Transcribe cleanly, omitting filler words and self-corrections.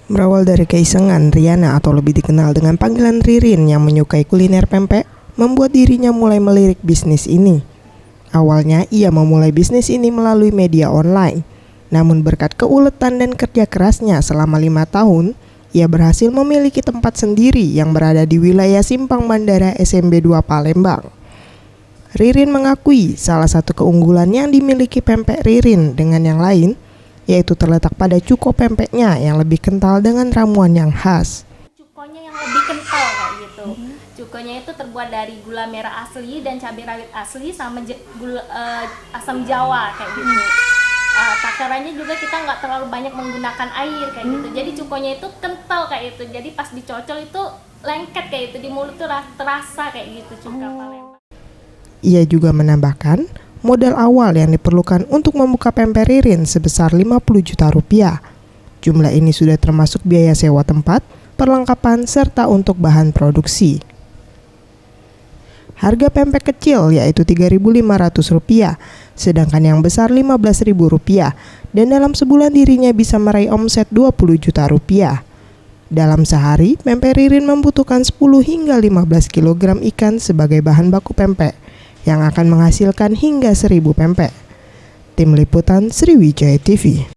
Berawal dari keisengan, Riana atau lebih dikenal dengan panggilan Ririn yang menyukai kuliner pempek, membuat dirinya mulai melirik bisnis ini. Awalnya ia memulai bisnis ini melalui media online. Namun berkat keuletan dan kerja kerasnya selama 5 tahun, ia berhasil memiliki tempat sendiri yang berada di wilayah Simpang Bandara SMB 2 Palembang. Ririn mengakui salah satu keunggulan yang dimiliki pempek Ririn dengan yang lain yaitu terletak pada cuko pempeknya yang lebih kental dengan ramuan yang khas. Cukonya yang lebih kental kayak gitu. Cukonya itu terbuat dari gula merah asli dan cabai rawit asli sama asam jawa kayak gitu. Takarannya juga kita nggak terlalu banyak menggunakan air kayak gitu. Jadi cukonya itu kental kayak gitu. Jadi pas dicocol itu lengket kayak gitu, di mulut tuh terasa kayak gitu cuka Palembang. Ia juga menambahkan, modal awal yang diperlukan untuk membuka pempek Ririn sebesar 50 juta rupiah. Jumlah ini sudah termasuk biaya sewa tempat, perlengkapan, serta untuk bahan produksi. Harga pempek kecil yaitu Rp3.500, sedangkan yang besar Rp15.000, dan dalam sebulan dirinya bisa meraih omset Rp20 juta. Dalam sehari, pempek Ririn membutuhkan 10 hingga 15 kg ikan sebagai bahan baku pempek, yang akan menghasilkan hingga 1000 pempek. Tim Liputan Sriwijaya TV.